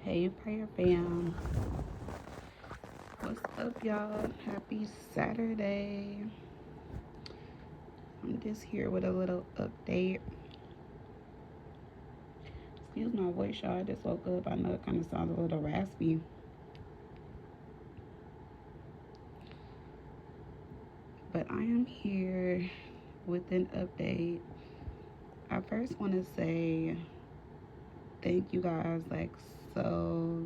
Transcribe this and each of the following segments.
Hey Fire Fam, what's up y'all? Happy Saturday. I'm just here with a little update. Excuse my voice, y'all. I just woke up. I know it kind of sounds a little raspy. But I am here with an update. I first want to say thank you guys like so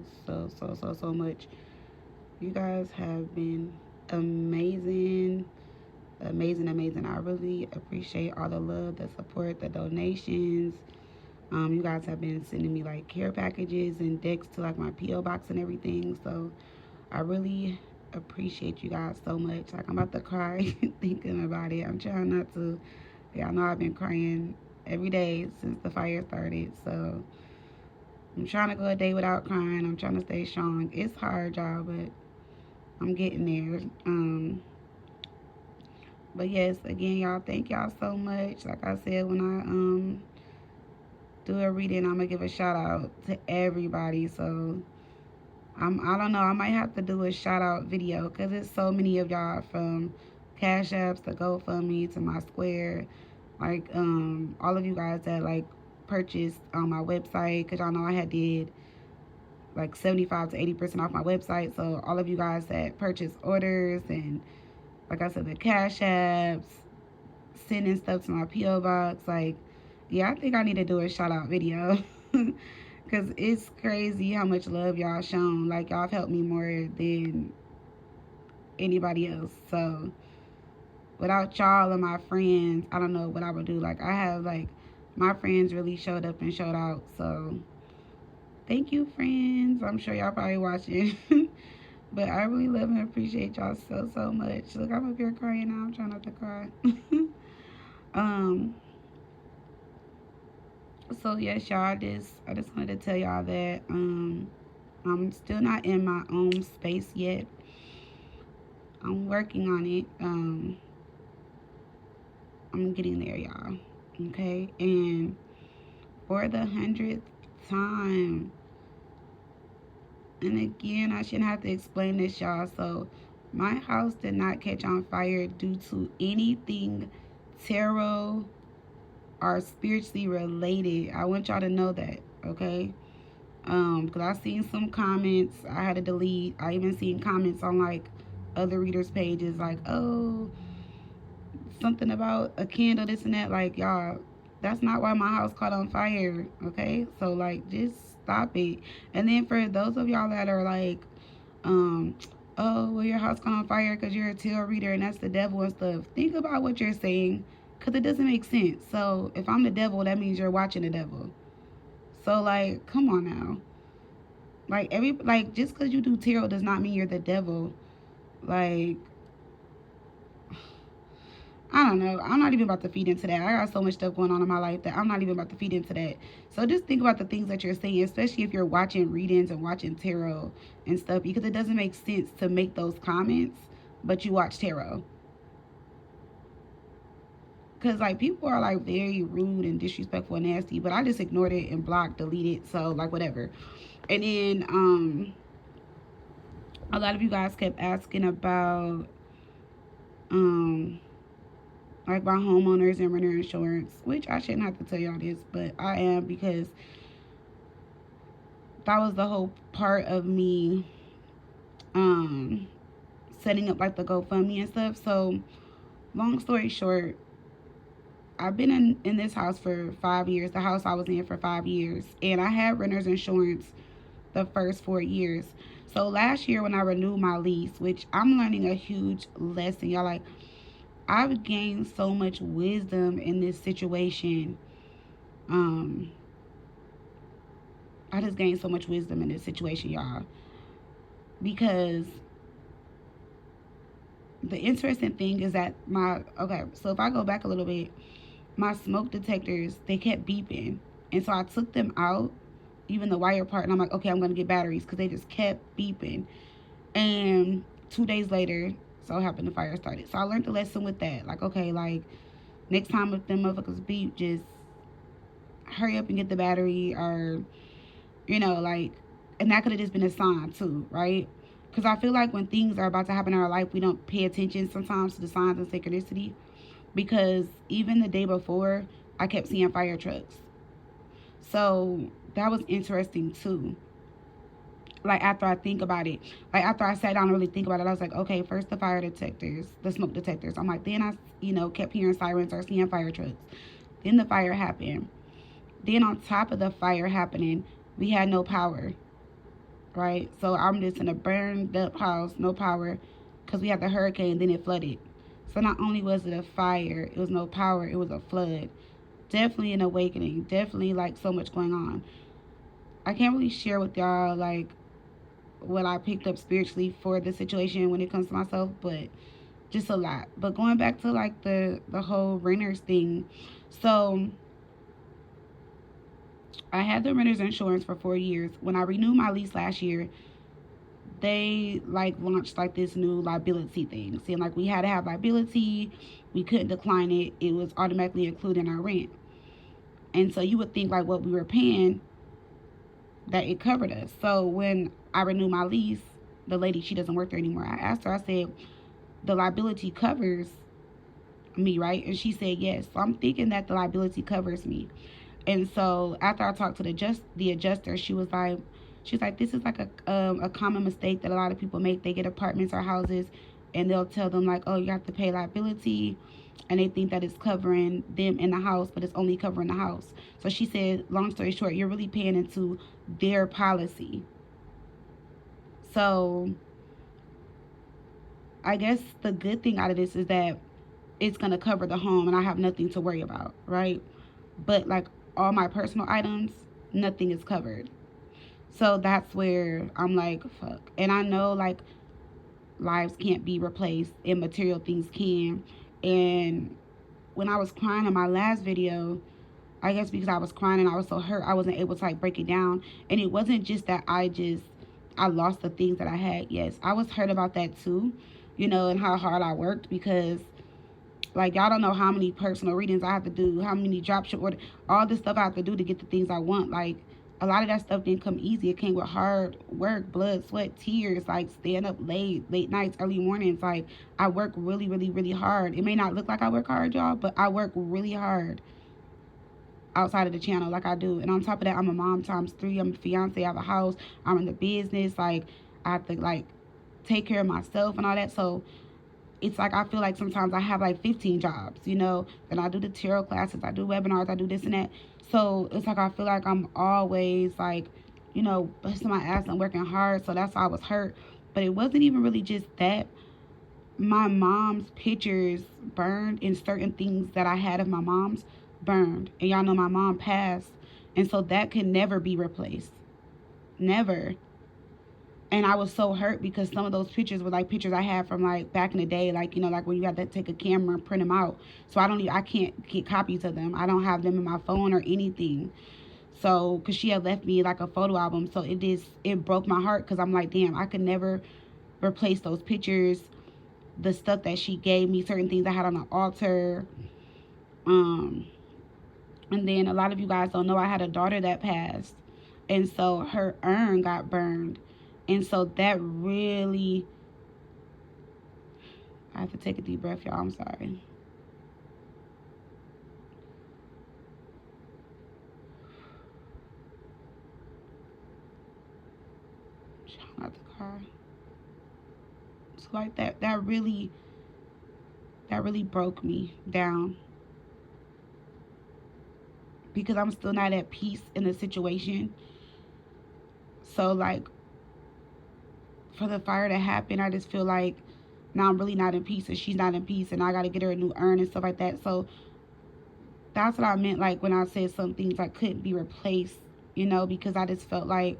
much. You guys have been amazing. Amazing. I really appreciate all the love, the support, the donations. You guys have been sending me like care packages and decks to like my PO box and everything. So I really appreciate you guys so much. Like I'm about to cry thinking about it. I'm trying not to. Y'all know I've been crying every day since the fire started. So I'm trying to go a day without crying. I'm trying to stay strong. It's hard, y'all, but I'm getting there. But yes, again, y'all, thank y'all so much. Like I said, when I do a reading, I'm gonna give a shout out to everybody. So I don't know, I might have to do a shout out video because it's so many of y'all, from Cash Apps to GoFundMe to my Square, like all of you guys that like purchased on my website, because y'all know I had did like 75 to 80% off my website. So all of you guys that purchased orders, and like I said, the Cash Apps, sending stuff to my PO box, like, yeah, I think I need to do a shout out video. Because it's crazy how much love y'all shown. Like, y'all have helped me more than anybody else. So without y'all and my friends, I don't know what I would do. Like, I have like, my friends really showed up and showed out. So thank you, friends. I'm sure y'all probably watching. But I really love and appreciate y'all so much. Look, I'm up here crying now. I'm trying not to cry. um so yes, y'all, I just wanted to tell y'all that I'm still not in my own space yet. I'm working on it. I'm getting there, y'all. Okay? And for the 100th time, and again, I shouldn't have to explain this, y'all. So my house did not catch on fire due to anything tarot or spiritually related. I want y'all to know that, okay? Because I seen some comments I had to delete. I even seen comments on like other readers' pages like, oh, something about a candle, this and that. Like, y'all, that's not why my house caught on fire, okay? So like, just stop it. And then for those of y'all that are like, um oh, well, your house caught on fire because you're a tarot reader and that's the devil and stuff, think about what you're saying, because it doesn't make sense. So if I'm the devil, that means you're watching the devil. So like, come on now. Like just because you do tarot does not mean you're the devil. Like, I don't know. I'm not even about to feed into that. I got so much stuff going on in my life that I'm not even about to feed into that. So just think about the things that you're saying, especially if you're watching readings and watching tarot and stuff, because it doesn't make sense to make those comments, but you watch tarot. Because like, people are like very rude and disrespectful and nasty, but I just ignored it and blocked, deleted. So like, whatever. And then a lot of you guys kept asking about um like my homeowners and renter insurance, which I shouldn't have to tell y'all this, but I am, because that was the whole part of me um setting up like the GoFundMe and stuff. So long story short, I've been in this house for 5 years, the house I was in for 5 years, and I had renter's insurance the first 4 years. So last year when I renewed my lease, which I'm learning a huge lesson, y'all, like, I've gained so much wisdom in this situation. Um, I just gained so much wisdom in this situation, y'all. Because the interesting thing is that so if I go back a little bit, my smoke detectors, they kept beeping. And so I took them out, even the wire part, and I'm like, okay, I'm going to get batteries, because they just kept beeping. And 2 days later, so happened the fire started. So I learned the lesson with that. Like, okay, like, next time if them motherfuckers beep, just hurry up and get the battery, or, like, And that could have just been a sign too, right? Because I feel like when things are about to happen in our life, we don't pay attention sometimes to the signs and synchronicity. Because even the day before, I kept seeing fire trucks. So that was interesting too. Like after I think about it, like after I sat down and really think about it, I was like, okay, first the fire detectors, the smoke detectors. I'm like, then I, kept hearing sirens or seeing fire trucks. Then the fire happened. Then on top of the fire happening, we had no power, right? So I'm just in a burned up house, no power, because we had the hurricane, then it flooded. So not only was it a fire, it was no power, it was a flood. Definitely an awakening. Definitely like so much going on. I can't really share with y'all like what I picked up spiritually for the situation when it comes to myself, but just a lot. But going back to like the whole renters thing, so I had the renters insurance for 4 years. When I renewed my lease last year, they like launched like this new liability thing, saying like we had to have liability, we couldn't decline it, it was automatically included in our rent. And so you would think like what we were paying that it covered us. So when I renewed my lease, the lady, she doesn't work there anymore. I asked her, I said, the liability covers me, right? And she said yes. So I'm thinking that the liability covers me. And so after I talked to the adjuster, she's like, this is like a common mistake that a lot of people make. They get apartments or houses, and they'll tell them like, oh, you have to pay liability, and they think that it's covering them in the house, but it's only covering the house. So she said, long story short, you're really paying into their policy. So I guess the good thing out of this is that it's gonna cover the home, and I have nothing to worry about, right? But like all my personal items, nothing is covered. So that's where I'm like, fuck. And I know like lives can't be replaced and material things can. And when I was crying in my last video, I guess because I was crying and I was so hurt, I wasn't able to like break it down. And it wasn't just that I lost the things that I had. Yes, I was hurt about that too, and how hard I worked because like y'all don't know how many personal readings I have to do, how many dropship orders, all this stuff I have to do to get the things I want. Like a lot of that stuff didn't come easy. It came with hard work, blood, sweat, tears, like staying up late nights, early mornings. Like I work really, really, really hard. It may not look like I work hard, y'all, but I work really hard outside of the channel like I do. And on top of that, I'm a mom times three. I'm a fiance, I have a house, I'm in the business, like I have to like take care of myself and all that. So it's like I feel like sometimes I have like 15 jobs, Then I do the tarot classes, I do webinars, I do this and that. So it's like I feel like I'm always like, busting my ass and working hard. So that's why I was hurt. But it wasn't even really just that. My mom's pictures burned, and certain things that I had of my mom's burned. And y'all know my mom passed. And so that can never be replaced. Never. And I was so hurt because some of those pictures were like pictures I had from like back in the day, like like when you had to take a camera and print them out. So I can't get copies of them. I don't have them in my phone or anything. So because she had left me like a photo album, so it broke my heart because I'm like, damn, I could never replace those pictures, the stuff that she gave me, certain things I had on the altar. Um, and then a lot of you guys don't know I had a daughter that passed, and so her urn got burned. And so that really, I have to take a deep breath, y'all. I'm sorry. Not the car. So like that really broke me down because I'm still not at peace in the situation. So like for the fire to happen, I just feel like now I'm really not in peace and she's not in peace and I got to get her a new urn and stuff like that. So that's what I meant like when I said some things like couldn't be replaced, because I just felt like,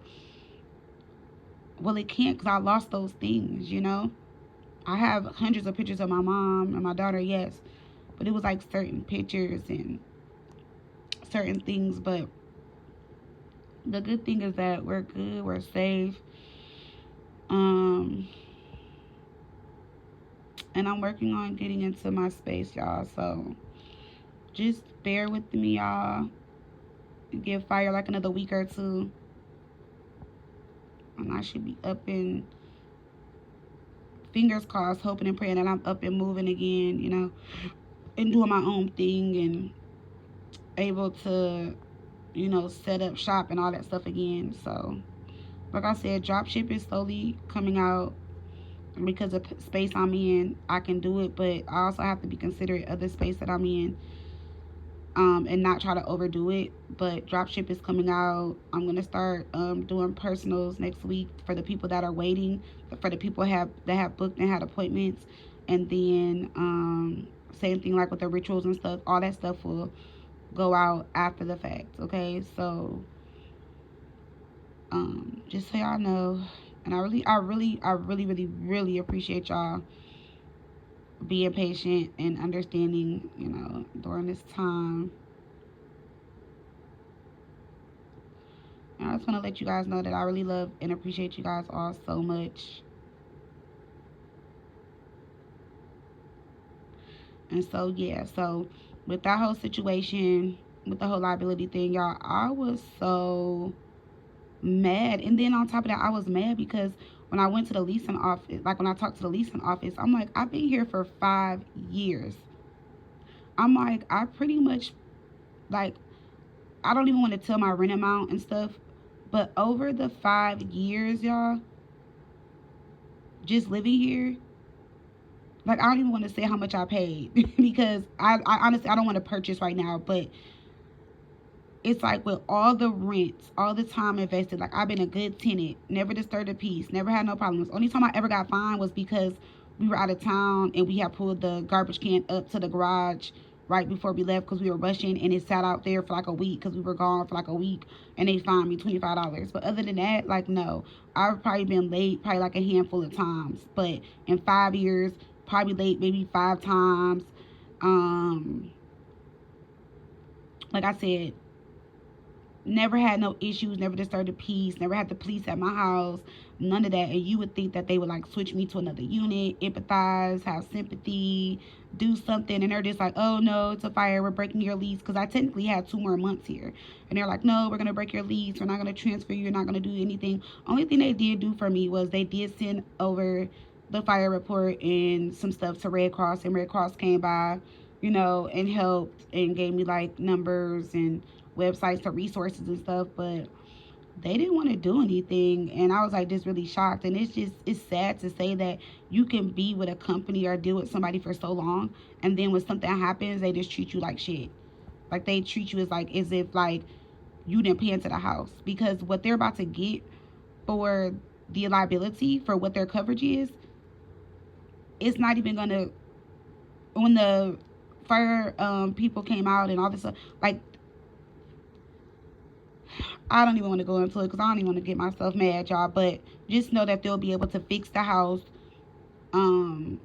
well, it can't because I lost those things, I have hundreds of pictures of my mom and my daughter, yes, but it was like certain pictures and certain things. But the good thing is that we're good, we're safe. And I'm working on getting into my space, y'all. So just bear with me, y'all. Give fire like another week or two. And I should be up and, fingers crossed, hoping and praying that I'm up and moving again, and doing my own thing and able to, set up shop and all that stuff again. So, like I said, drop ship is slowly coming out because of space I'm in. I can do it, but I also have to be considerate of the space that I'm in, and not try to overdo it. But dropship is coming out. I'm gonna start doing personals next week for the people that are waiting, for the people that have booked and had appointments, and then same thing like with the rituals and stuff. All that stuff will go out after the fact. Okay, so just so y'all know, and I really appreciate y'all being patient and understanding, during this time. And I just want to let you guys know that I really love and appreciate you guys all so much. And so, yeah, so with that whole situation, with the whole liability thing, y'all, I was so mad. And then on top of that, I was mad because when I went to the leasing office, like when I talked to the leasing office, I'm like, I've been here for 5 years. I'm like, I pretty much, like, I don't even want to tell my rent amount and stuff, but over the 5 years, y'all, just living here, like, I don't even want to say how much I paid because I honestly, I don't want to purchase right now, but it's like with all the rents, all the time invested, like I've been a good tenant, never disturbed a piece, never had no problems. Only time I ever got fined was because we were out of town and we had pulled the garbage can up to the garage right before we left because we were rushing, and it sat out there for like a week because we were gone for like a week, and they fined me $25. But other than that, like, no, I've probably been late probably like a handful of times, but in 5 years, probably late maybe 5 times. um like I said, never had no issues, never disturbed the peace, never had the police at my house, none of that. And you would think that they would like switch me to another unit, empathize, have sympathy, do something, and they're just like, oh no, it's a fire, we're breaking your lease, because I technically had 2 more months here, and they're like, no, we're gonna break your lease, we're not gonna transfer you, you're not gonna do anything. Only thing they did do for me was they did send over the fire report and some stuff to Red Cross, and Red Cross came by, and helped and gave me like numbers and websites for resources and stuff, but they didn't want to do anything. And I was like just really shocked. And it's sad to say that you can be with a company or deal with somebody for so long, and then when something happens, they just treat you like shit. Like they treat you as if like you didn't pay into the house, because what they're about to get for the liability for what their coverage is, it's not even gonna, when the fire people came out and all this stuff, like, I don't even want to go into it because I don't even want to get myself mad, y'all. But just know that they'll be able to fix the house, um,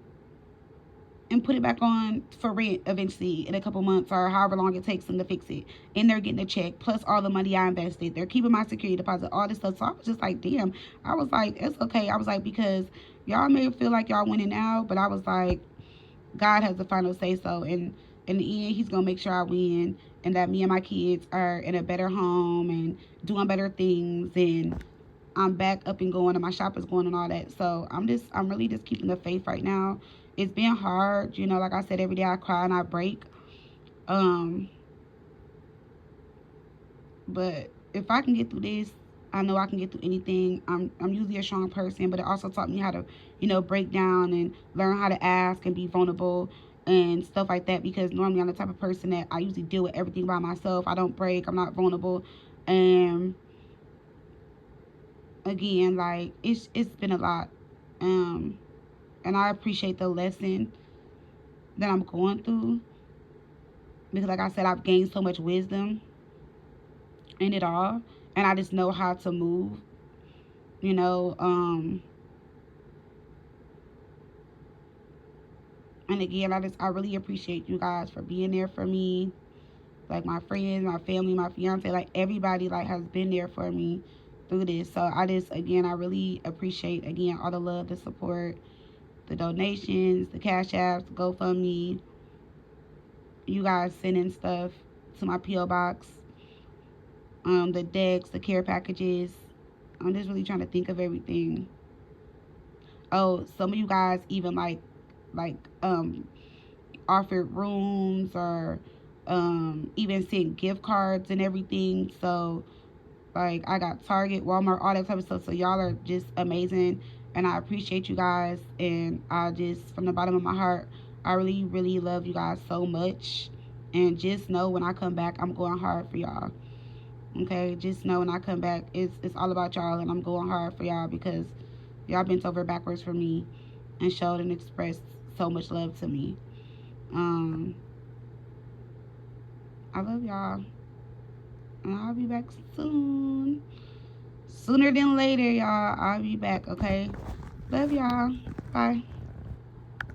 and put it back on for rent eventually in a couple months or however long it takes them to fix it. And they're getting a check plus all the money I invested. They're keeping my security deposit, all this stuff. So I was just like, damn. I was like, it's okay. I was like, because y'all may feel like y'all winning now, but I was like, God has the final say so. And in the end, He's going to make sure I win, and that me and my kids are in a better home and doing better things. And I'm back up and going, and my shop is going and all that. So I'm really just keeping the faith right now. It's been hard. Like I said, every day I cry and I break. Um, but if I can get through this, I know I can get through anything. I'm usually a strong person, but it also taught me how to, break down and learn how to ask and be vulnerable and stuff like that. Because normally I'm the type of person that I usually deal with everything by myself. I don't break. I'm not vulnerable. And again, like it's been a lot. And I appreciate the lesson that I'm going through, because like I said, I've gained so much wisdom in it all, and I just know how to move, you know. And again, I really appreciate you guys for being there for me, like my friends, my family, my fiance, like everybody like has been there for me through this. So I really appreciate again all the love, the support, the donations, the cash apps, the GoFundMe, you guys sending stuff to my PO box, the decks, the care packages, I'm just really trying to think of everything. Oh, some of you guys even like offered rooms or even sent gift cards and everything. So like I got Target, Walmart, all that type of stuff. So y'all are just amazing, and I appreciate you guys. And I just, from the bottom of my heart, I really, really love you guys so much. And just know when I come back, I'm going hard for y'all. Okay, just know when I come back, it's all about y'all, and I'm going hard for y'all because y'all bent over backwards for me and showed and expressed so much love to me. Um, I love y'all, and I'll be back soon. Sooner than later, y'all. I'll be back, okay? Love y'all. Bye.